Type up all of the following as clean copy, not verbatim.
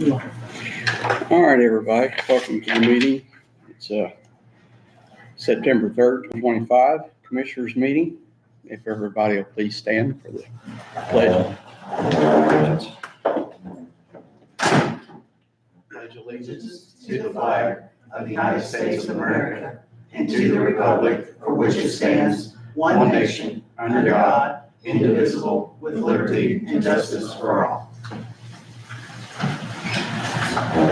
All right, everybody, welcome to the meeting. It's September 3rd, 2025, Commissioners meeting. If everybody will please stand for the pledge. Pledge allegiance to the flag of the United States of America and to the republic for which it stands, one nation, under God, indivisible, with liberty and justice for all. All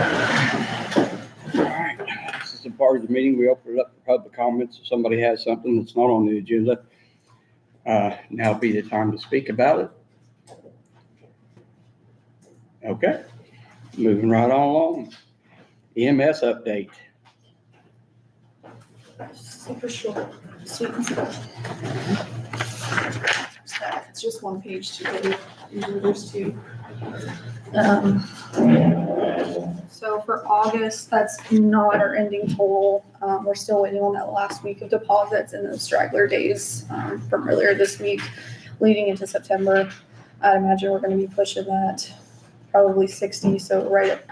right, this is a part of the meeting. We open it up for public comments. If somebody has something that's not on the agenda, now would be the time to speak about it. Okay, moving right on along. EMS update. Super short, sweet and simple. It's just one page too big. Usually there's two. So for August, that's not our ending total. We're still waiting on that last week of deposits and those straggler days from earlier this week leading into September. I'd imagine we're going to be pushing that probably 60, so right at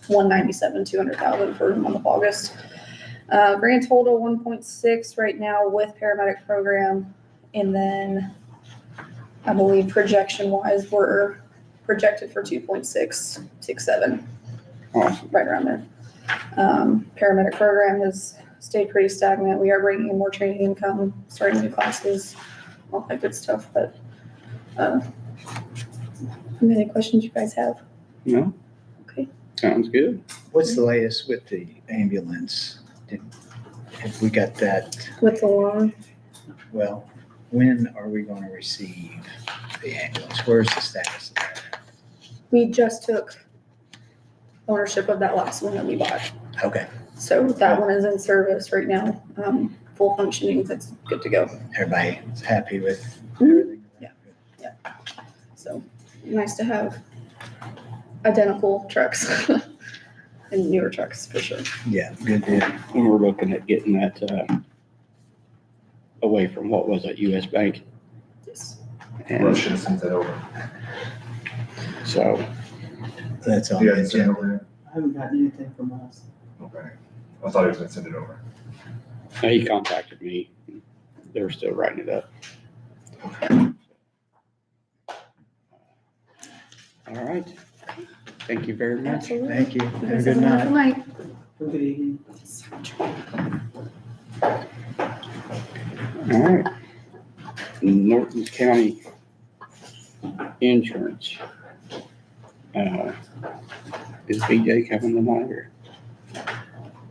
197, 200,000 for the month of August. Grand total 1.6 right now with paramedic program, and then I believe projection wise we're projected for 2.667. Awesome. Right around there. Paramedic program has stayed pretty stagnant. We are bringing in more training income, starting new classes, all that good stuff. But any questions you guys have? No? Okay. Sounds good. What's the latest with the ambulance? Have we got that? With the loan, Well, when are we going to receive the ambulance? Where's the status of that? we just took ownership of that last one that we bought. Okay, So that one is in service right now, full functioning. That's good to go. everybody's happy with Mhm. everything? Yeah. So nice to have identical trucks and newer trucks for sure. Yeah, good deal. And we're looking at getting that away from, what was it, US Bank? Yes. And Russia sent that over. so, That's on Yeah, the it's sent agenda. over. I haven't gotten anything from us. Okay. I thought he was gonna send it over. he contacted me. They're still writing it up. All right. Thank you very much. Absolutely. Thank you. You Have a guys good have a wonderful night. night. Good evening. All right. Norton County Insurance. Is BJ coming tonight or?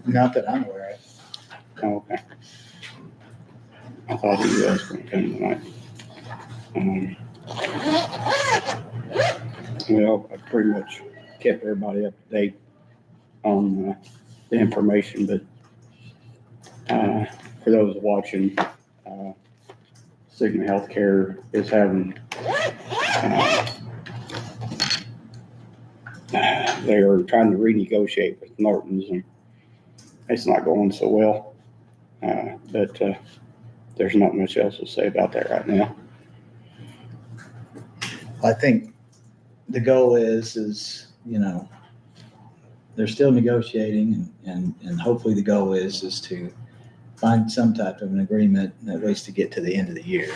Not that I'm aware of. Oh, okay. I thought he was going to come tonight. Well, I pretty much kept everybody up to date on the information, but for those watching, Cigna Healthcare is having, they are trying to renegotiate with Norton's, and it's not going so well. But there's not much else to say about that right now. I think the goal is, they're still negotiating and hopefully the goal is to find some type of an agreement, at least to get to the end of the year.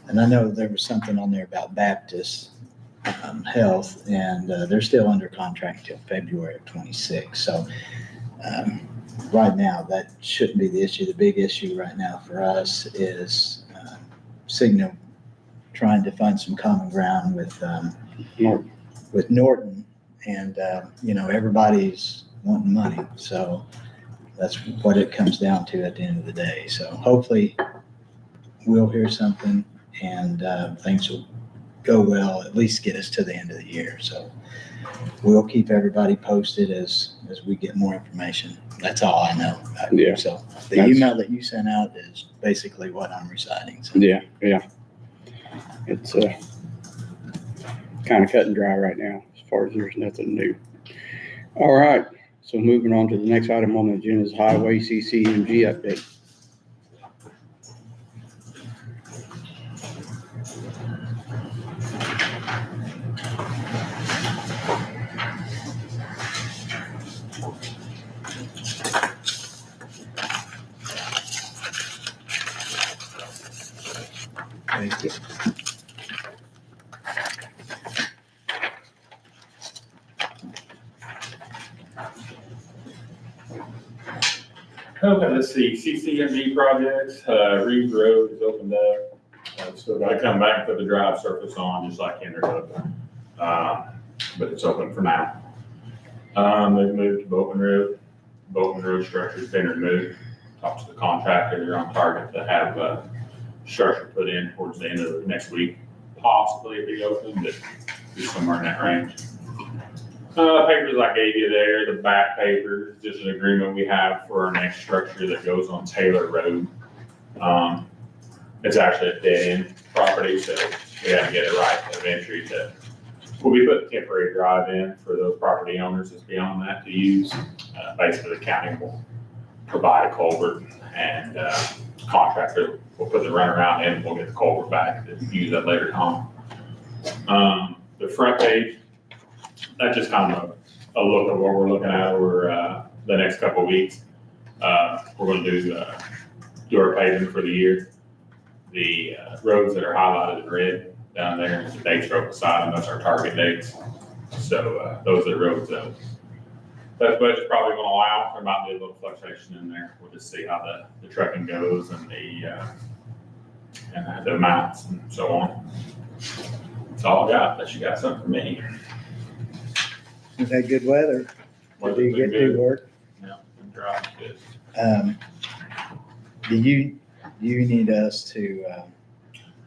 And I know there was something on there about Baptist Health, and they're still under contract until February of 26. So right now, that shouldn't be the issue. The big issue right now for us is Cigna trying to find some common ground with Norton, and everybody's wanting money. So that's what it comes down to at the end of the day. So hopefully we'll hear something and things will go well, at least get us to the end of the year. So we'll keep everybody posted as we get more information. That's all I know. Yeah. So the email that you sent out is basically what I'm reciting. So. Yeah. It's kind of cut and dry right now as far as there's nothing new. All right. So moving on to the next item on the agenda is Highway CCMG update. Okay, let's see, CCME projects, Reeves Road is opened up. Still gotta come back, put the drive surface on, just like Henderson. But it's open for now. They've moved to Boatman Road. Boatman Road structure's been removed. Talked to the contractor, they're on target to have, structure put in towards the end of next week. Possibly be open, but be somewhere in that range. Papers I gave you there, the back paper, just an agreement we have for our next structure that goes on Taylor Road. It's actually a dead end property, so we have to get it right of entry to, we'll be putting temporary drive in for those property owners that's beyond that to use. Basically, the county will provide a culvert and, contractor will put the runaround in, and we'll get the culvert back to use that later on. The front page, that's just kind of a look at what we're looking at over the next couple of weeks. We're going to do our paving for the year. The roads that are highlighted in red down there, the dates are beside them, that's our target dates. So those are the roads that budget's probably going to allow. There might be a little fluctuation in there. We'll just see how the trucking goes and the amounts and so on. That's all I got, unless you got something for me. We've had good weather. Weather's Do you been get to good. work? Yeah, been dry, good. Do you need us to,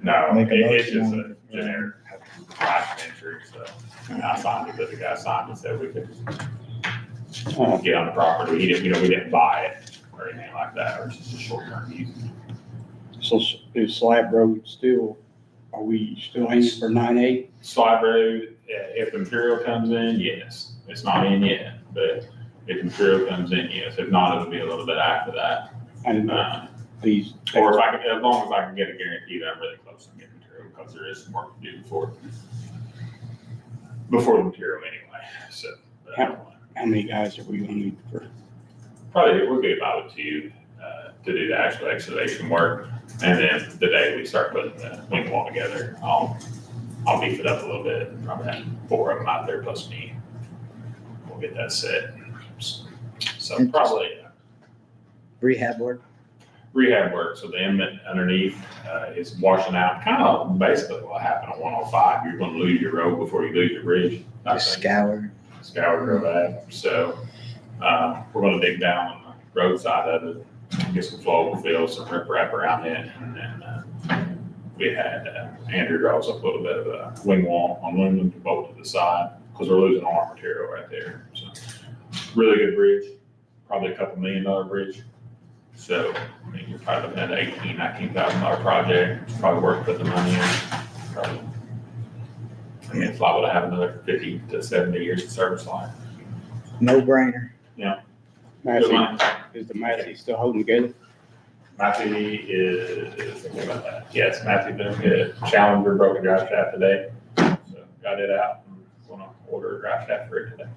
No, Make a it's motion just on a it. generic last entry, so I signed it, but the guy signed it, said we could get on the property. He didn't, we didn't buy it or anything like that, or it's just a short-term use. So is Slab Road still, are we still aiming for 9/8? Slide Road, if the material comes in, yes. It's not in yet, but if the material comes in, yes. If not, it'll be a little bit after that. And these, Or if I can, as long as I can get a guarantee that I'm really close to getting material, because there is some work to do before the material anyway, so. how many guys are we gonna need for? Probably, we'll be about 2 to do the actual excavation work. And then the day we start putting the wing wall together, I'll beef it up a little bit, and probably have 4 of them out there plus me. We'll get that set. So probably rehab work? rehab work, so the inlet underneath is washing out, kind of basically what happened on 105. You're gonna lose your road before you lose your bridge. Just scour? Scour real bad. So we're gonna dig down on the road side of it, get some flowable fill, some riprap around it, and then we had Andrew draws up a little bit of a wing wall on aluminum to bolt to the side, because we're losing all our material right there. So really good bridge, probably a $2 million bridge. So I mean, you're probably looking at an $19,000 project. It's probably worth putting the money in. Probably. I mean, it's liable to have another 50 to 70 years of service life. No brainer. Good Massey, money. is the Massey still holding together? Matthew is thinking about that. Yes, Matthew did good. Challenger broke a drive shaft today. So got it out and gonna order a drive shaft for it today.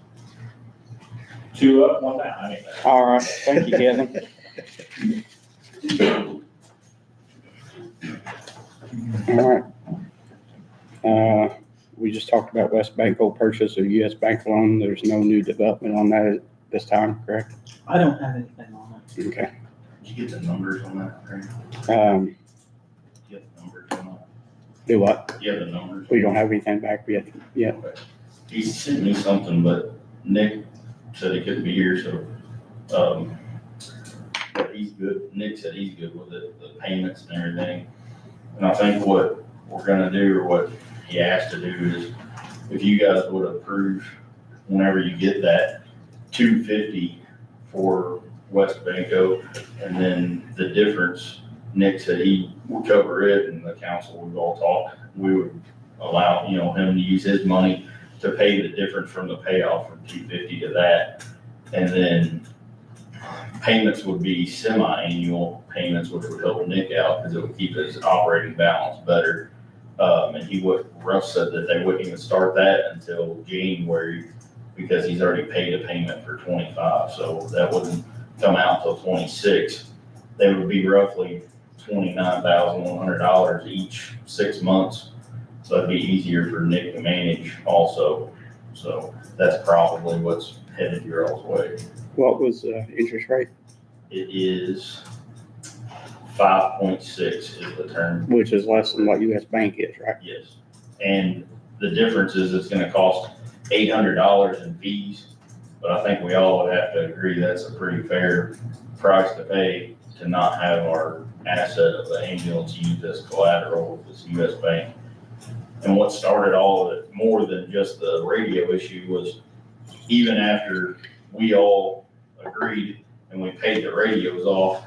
2 up, 1 down, anyway. All right, thank you, Kevin. All right. We just talked about West Banco purchase of US Bank loan. There's no new development on that at this time, correct? I don't have anything on it. Okay. Did you get the numbers on that, Frank? Um, You have the numbers on that? do what? You have the numbers? We don't have anything back yet. Yeah. He sent me something, but Nick said he couldn't be here, so, but he's good. Nick said he's good with it, the payments and everything. And I think what we're gonna do, or what he asked to do, is if you guys would approve, whenever you get that, $250 for West Banco, and then the difference, Nick said he would cover it, and the council would all talk. We would allow, him to use his money to pay the difference from the payoff from $250 to that. And then payments would be semi-annual payments, which would help Nick out, because it would keep his operating balance better. And Russ said that they wouldn't even start that until January, because he's already paid a payment for 25, so that wouldn't come out till 26. They would be roughly $29,100 each 6 months, so it'd be easier for Nick to manage also. So that's probably what's headed your all's way. What was the interest rate? It is 5.6 is the term, which is less than what US Bank is, right? yes. And the difference is it's gonna cost $800 in fees, but I think we all would have to agree that's a pretty fair price to pay to not have our asset of the ambulance used as collateral with this US Bank. And what started all of it, more than just the radio issue, was even after we all agreed and we paid the radios off,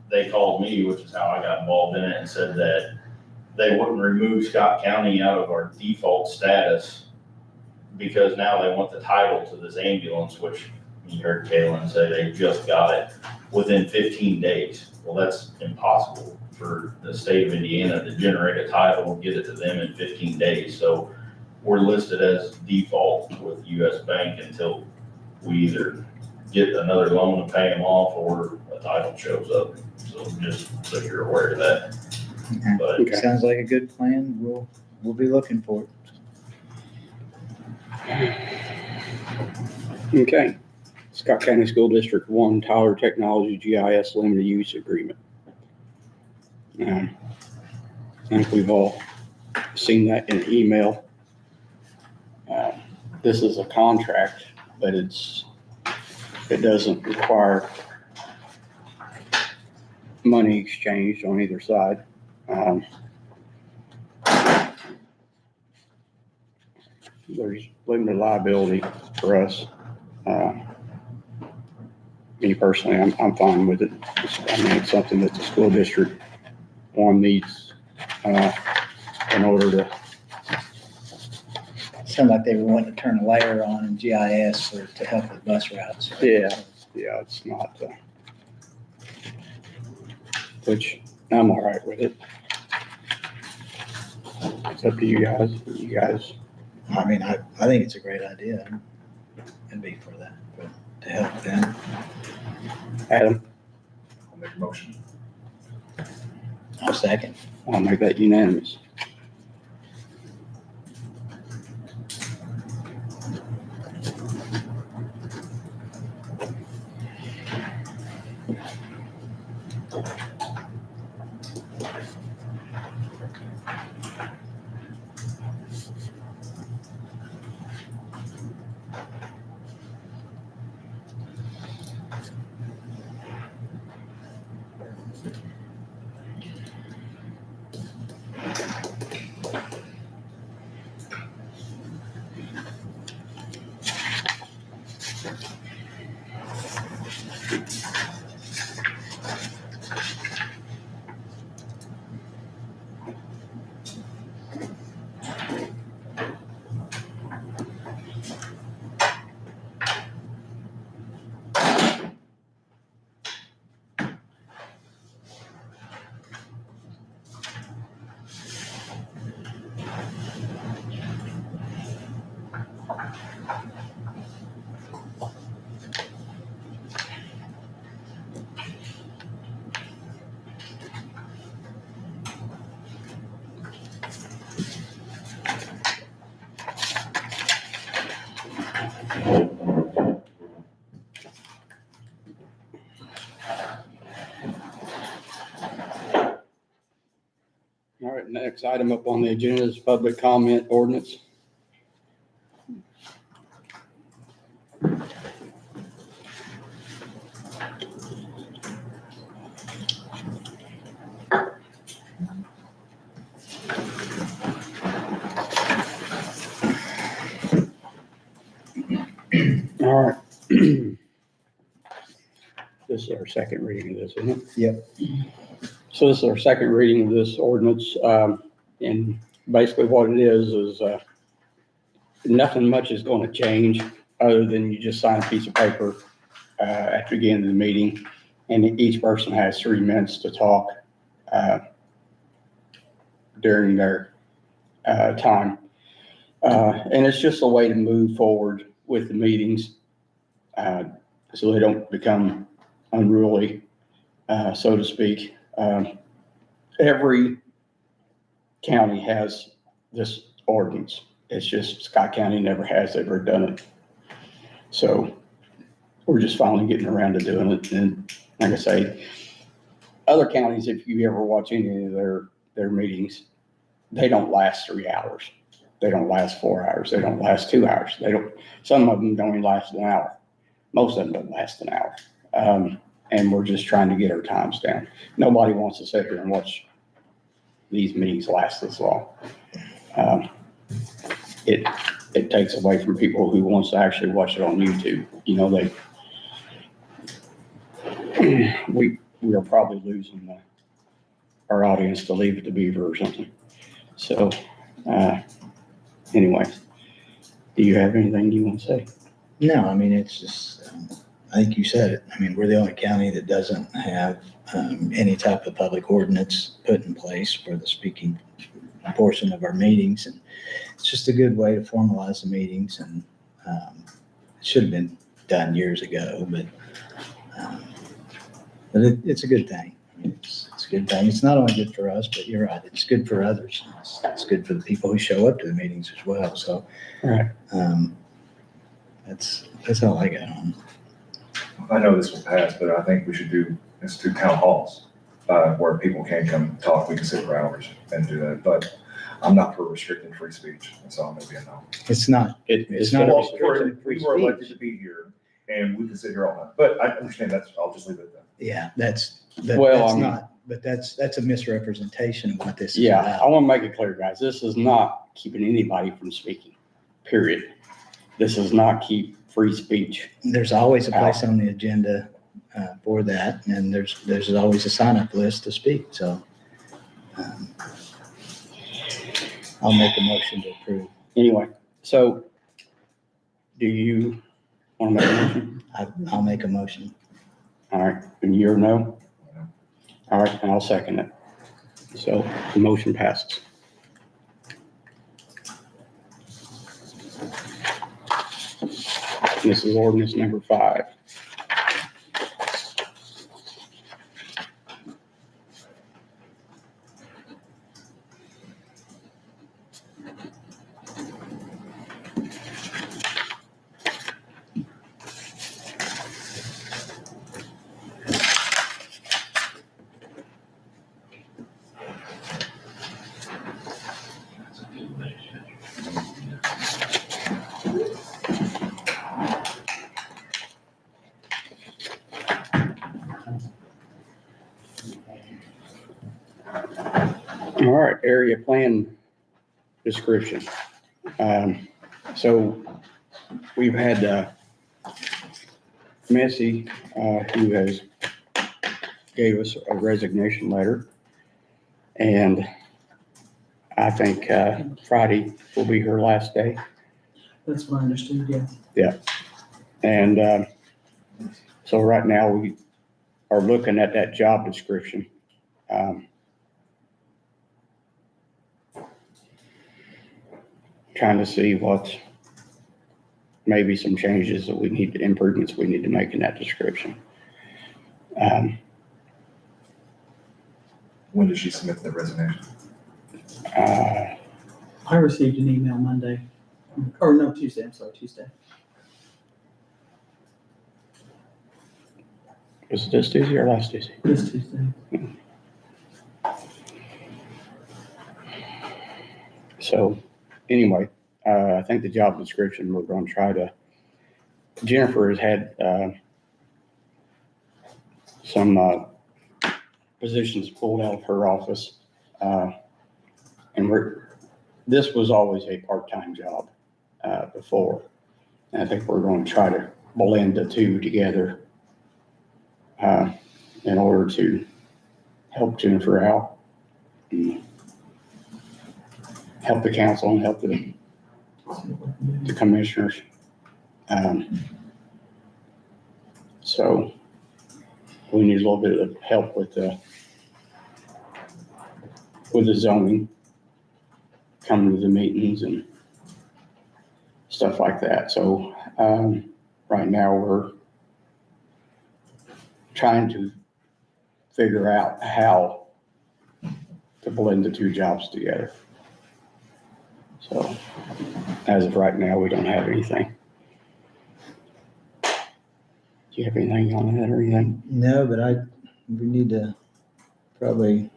they called me, which is how I got involved in it, and said that they wouldn't remove Scott County out of our default status because now they want the title to this ambulance, which you heard Kaylin say they just got it within 15 days. Well, that's impossible for the state of Indiana to generate a title and get it to them in 15 days. So we're listed as default with US Bank until we either get another loan to pay them off or a title shows up. So just so you're aware of that. But Okay. Sounds like a good plan. We'll be looking for it. Okay. Scott County School District 1 Tyler Technology GIS Limited Use Agreement. I think we've all seen that in the email. This is a contract, but it doesn't require money exchanged on either side. There's limited liability for us. Me personally, I'm fine with it. It's something that the school district needs in order to. Sound like they were wanting to turn a layer on in GIS to help with bus routes. Yeah, it's not, which I'm all right with it. It's up to you guys. You guys, I mean, I think it's a great idea. And be for that, to help them. Adam, I'll make a motion. I'll second. I'll make that unanimous. All right, next item up on the agenda is public comment ordinance. All right. This is our second reading of this, isn't it? Yep. So this is our second reading of this ordinance, and basically what it is nothing much is going to change other than you just sign a piece of paper after the end of the meeting, and each person has 3 minutes to talk during their time. And it's just a way to move forward with the meetings so they don't become unruly, so to speak. Every county has this ordinance. It's just Scott County never has ever done it. So we're just finally getting around to doing it. And like I say, other counties, if you ever watch any of their meetings, they don't last 3 hours. They don't last 4 hours. They don't last 2 hours. Some of them don't even last an hour. Most of them don't last an hour. And we're just trying to get our times down. Nobody wants to sit here and watch these meetings last this long. It takes away from people who wants to actually watch it on YouTube. You know, we are probably losing our audience to Leave It to Beaver or something. So, anyway, do you have anything you want to say? No, I mean, it's just, I think you said it. I mean, we're the only county that doesn't have any type of public ordinance put in place for the speaking portion of our meetings. And it's just a good way to formalize the meetings, and it should have been done years ago, but it's a good thing. I mean, it's a good thing. It's not only good for us, but you're right, it's good for others. It's good for the people who show up to the meetings as well. So, Right. that's all I got on. I know this will pass, but I think we should institute town halls, where people can come talk. We can sit for hours and do that, but I'm not for restricting free speech. That's all I'm gonna be a no. It's not, it's not a Well, restriction of free we were elected speech. to be here and we can sit here all night, but I understand I'll just leave it at that. Yeah, that's Well, I mean- not, but that's a misrepresentation of what this is Yeah, about. I want to make it clear, guys. This is not keeping anybody from speaking, period. This does not keep free speech. There's always a place on the agenda for that, and there's always a sign-up list to speak, so I'll make a motion to approve. Anyway, so do you want to make a motion? I'll make a motion. All right, and you're no? All right, and I'll second it. So the motion passes. This is ordinance number 5. All right, area plan description. So we've had Missy, who has gave us a resignation letter. And I think Friday will be her last day. That's what I understood, yeah. And so right now we are looking at that job description. Trying to see what maybe some changes that improvements we need to make in that description. When did she submit the resignation? I received an email Monday, or no, Tuesday, I'm sorry, Tuesday. Was it this Tuesday or last Tuesday? This Tuesday. So anyway, I think the job description, we're going to try to, Jennifer has had some positions pulled out of her office. And this was always a part-time job before. And I think we're going to try to blend the two together in order to help Jennifer out, and help the council and help the commissioners. So we need a little bit of help with the zoning, coming to the meetings and stuff like that. So right now we're trying to figure out how to blend the two jobs together. So as of right now, we don't have anything. Do you have anything on that or anything? No, but we need to probably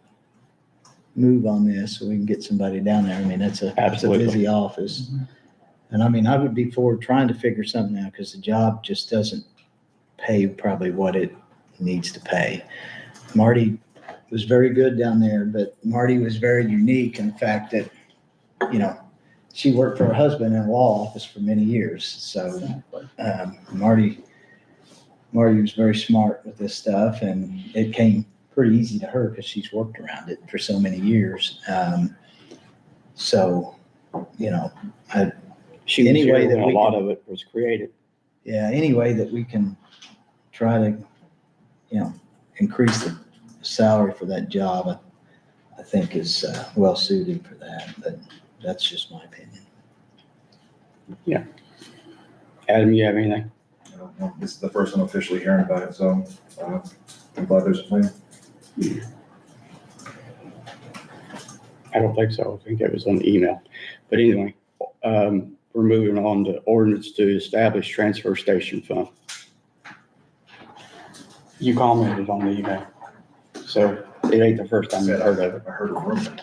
move on this so we can get somebody down there. I mean, it's a Absolutely. busy office. And I mean, I would be for trying to figure something out because the job just doesn't pay probably what it needs to pay. Marty was very good down there, but Marty was very unique in the fact that, you know, she worked for her husband in a law office for many years. So Marty was very smart with this stuff, and it came pretty easy to her because she's worked around it for so many years. So, you know, She was Any here way that when a we lot can- of it was created. yeah, any way that we can try to, you know, increase the salary for that job, I think is well suited for that, but that's just my opinion. Adam, you have anything? This is the first I'm officially hearing about it, so I'm glad there's a plan. I don't think so. I think it was on the email. But anyway, we're moving on to ordinance to establish transfer station fund. You commented on the email, so it ain't the first time you've heard of it. I heard a rumor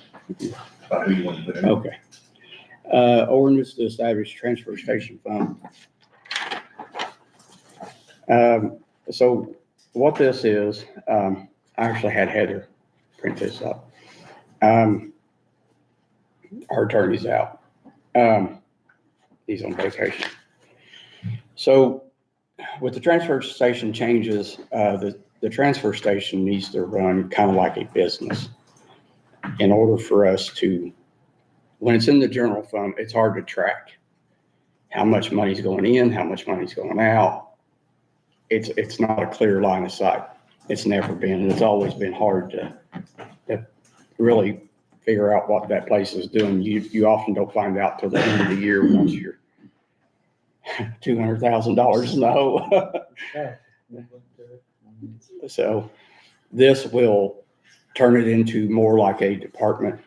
about who you wanted to put in. Okay. Ordinance to establish transfer station fund. So what this is, I actually had Heather print this up. Our attorney's out. He's on vacation. So with the transfer station changes, the transfer station needs to run kind of like a business. In order for us to, when it's in the general fund, it's hard to track how much money's going in, how much money's going out. It's not a clear line of sight. It's never been, and it's always been hard to really figure out what that place is doing. You often don't find out till the end of the year once you're $200,000 in the hole. So this will turn it into more like a department.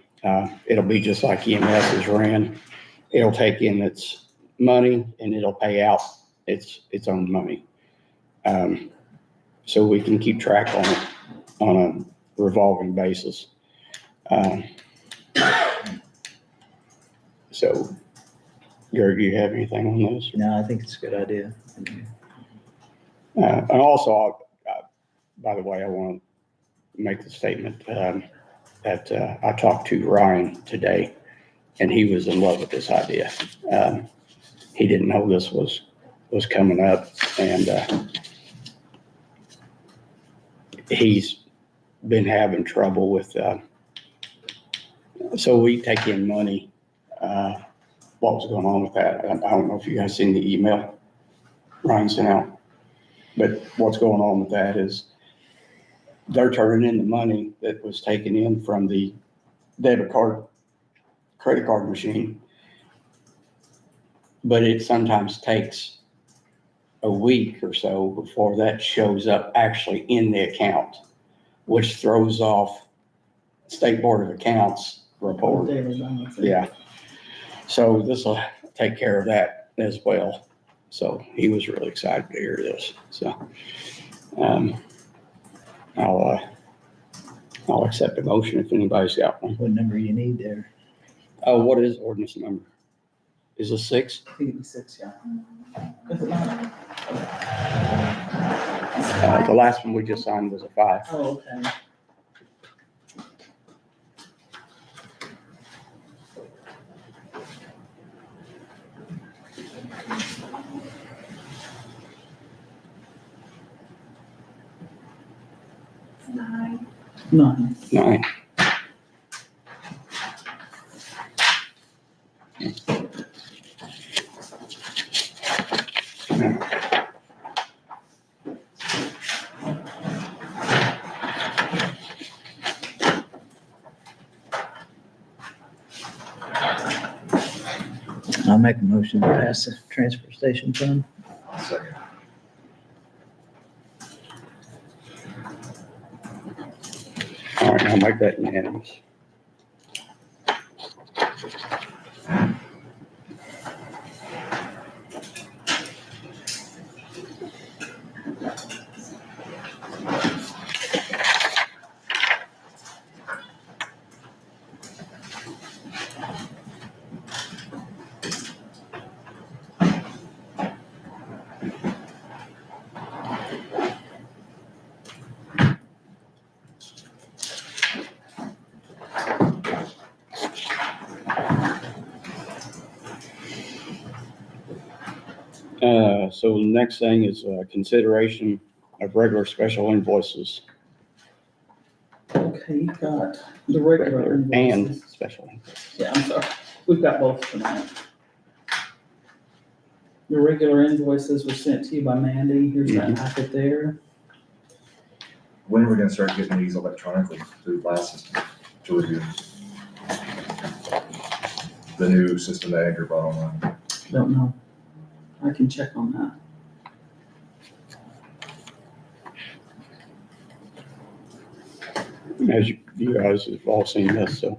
It'll be just like EMS is ran. It'll take in its money and it'll pay out its own money. So we can keep track on it on a revolving basis. So, Gary, do you have anything on this? No, I think it's a good idea. And also, by the way, I want to make the statement that I talked to Ryan today, and he was in love with this idea. He didn't know this was coming up, and he's been having trouble with. So we take in money. What was going on with that? I don't know if you guys seen the email Ryan sent out, but what's going on with that is they're turning in the money that was taken in from the debit card, credit card machine. But it sometimes takes a week or so before that shows up actually in the account, which throws off State Board of Accounts report. Yeah. So this will take care of that as well. So he was really excited to hear this. So I'll accept a motion if anybody's got one. What number you need there? Oh, what is ordinance number? Is it 6? I think it'd be 6, yeah. The last one we just signed was a 5. Oh, okay. Nine. 9. 9. I'll make a motion to pass the transfer station fund. Second. All right, I'll make that unanimous. So the next thing is consideration of regular special invoices. Okay, you got the regular And invoices. special invoices. Yeah, I'm sorry. We've got both tonight. The regular invoices were sent to you by Mandy. Here's that packet there. When are we gonna start getting these electronically through the blast system to review? The new system that Andrew brought online. Don't know. I can check on that. As you guys have all seen this, so.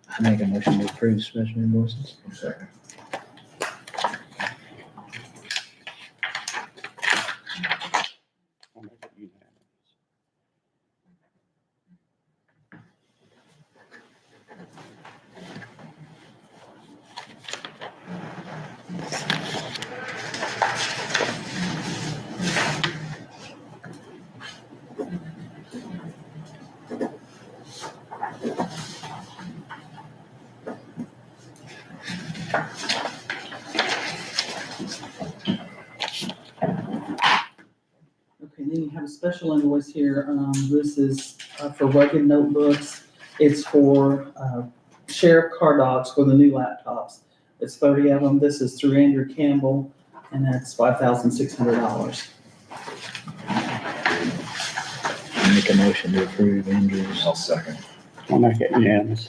I make a motion to approve special invoices. Second. I'll make it unanimous. Okay, then you have a special invoice here. This is for rugged notebooks. It's for Sheriff car dogs for the new laptops. It's 30 of them. This is through Andrew Campbell, and that's $5,600. I make a motion to approve Andrew's. I'll second. I'll make it unanimous.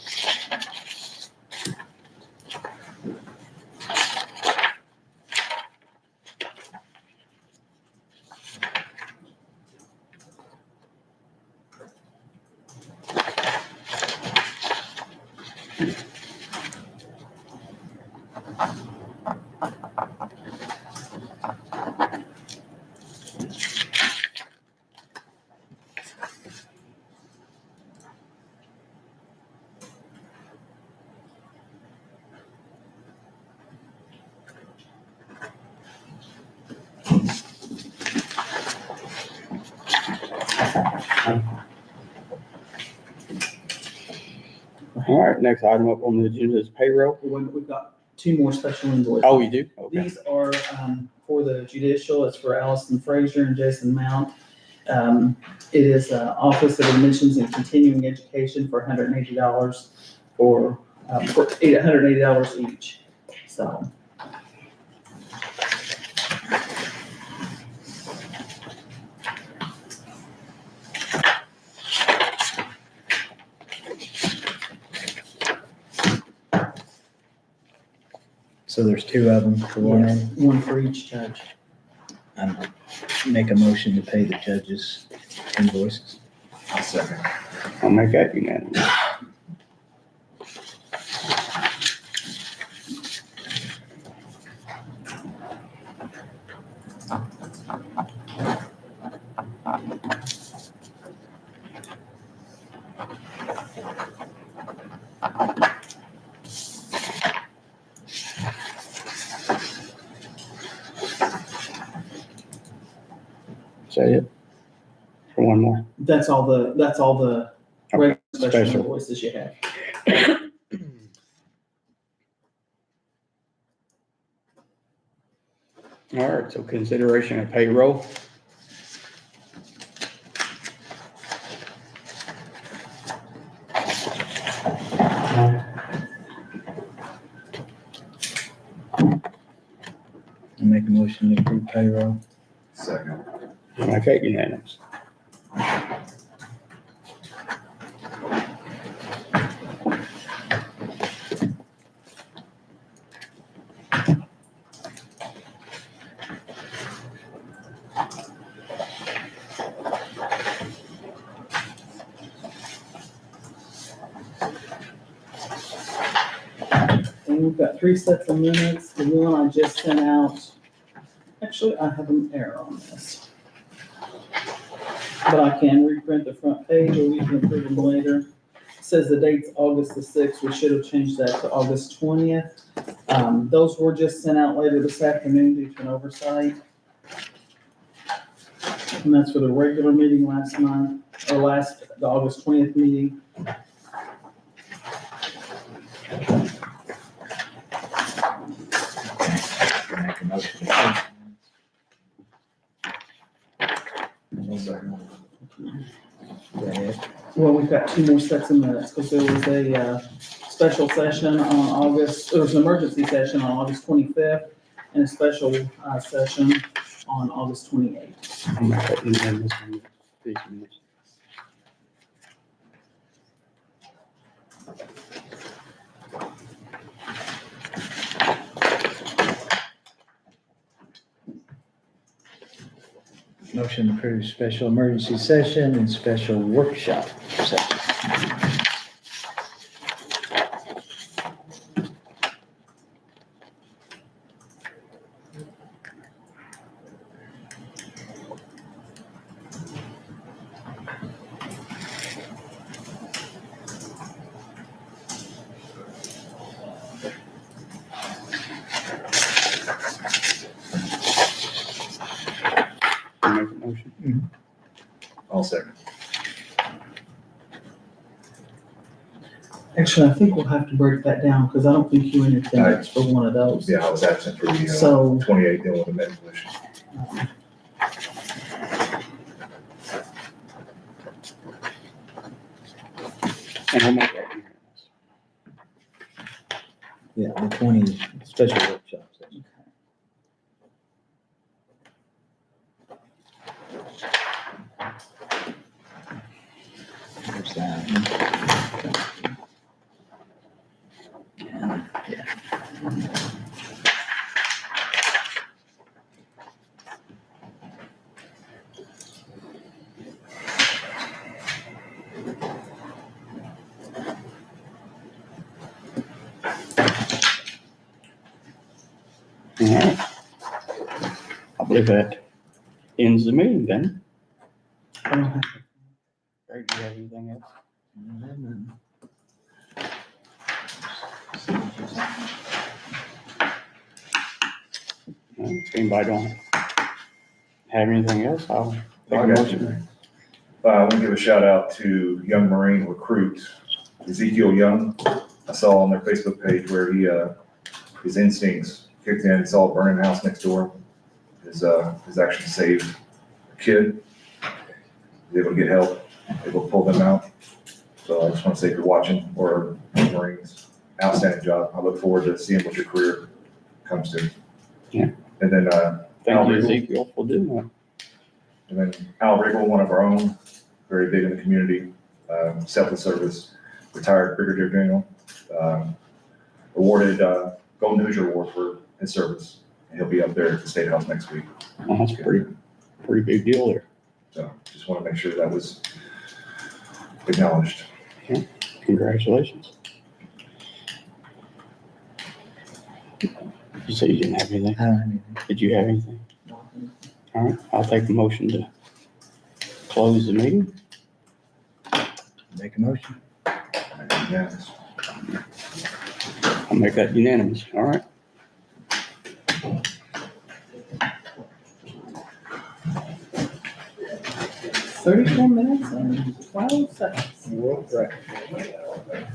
All right, next item up on the agenda is payroll. We've got two more special invoices. Oh, you do? Okay. These are for the judicial. It's for Allison Frazier and Jason Mount. It is Office of Admissions and Continuing Education for $180 for $180 each. So. So there's two of them for one. Yes, one for each judge. I make a motion to pay the judges invoices. I'll second. I'll make that unanimous. Is that it? For one more? That's all the regular special Special. invoices you have. All right, so consideration of payroll. I make a motion to approve payroll. Second. I'll make that unanimous. And we've got 3 sets of minutes. The one I just sent out, actually, I have an error on this. But I can reprint the front page or we can approve them later. It says the date's August the 6th. We should have changed that to August 20th. Those were just sent out later this afternoon due to an oversight. And that's for the regular meeting last month, or the August 20th meeting. I make a motion to approve. Go ahead. Well, we've got 2 more sets of minutes, because there was a, special session on August, there was an emergency session on August 25th, and a special, session on August 28th. I'm not putting in this one, these minutes. Motion to approve special emergency session and special workshop session. I'll make a motion. I'll second. Actually, I think we'll have to break that down, because I don't think you were in attendance for one of those. Yeah, I was absent for the, So, 28th dealing with the med commission. And I'll make that unanimous. Yeah, the 20 special workshop session. There's that. Yeah. All right. I believe that ends the meeting then. I don't have Greg, do you have anything else? If anybody don't have anything else, I'll take a I got motion. I want to give a shout out to young Marine recruit Ezekiel Young. I saw on their Facebook page where he, his instincts kicked in, saw a burning house next door. His action saved a kid. He was able to get help, able to pull them out. So I just want to say if you're watching or Marines, outstanding job. I look forward to seeing what your career comes to. Yeah. And then, Thank you, Ezekiel, for doing that. And then Al Riggle, one of our own, very big in the community, selfless service, retired brigadier general, awarded Golden Hoosier Award for his service. And he'll be up there at the State House next week. Well, that's a pretty big deal there. So just want to make sure that was acknowledged. Congratulations. You said you didn't have anything. I don't have anything. Did you have anything? All right, I'll take a motion to close the meeting. Make a motion. Yes. I'll make that unanimous, all right? $34 minutes and 12 seconds. Right.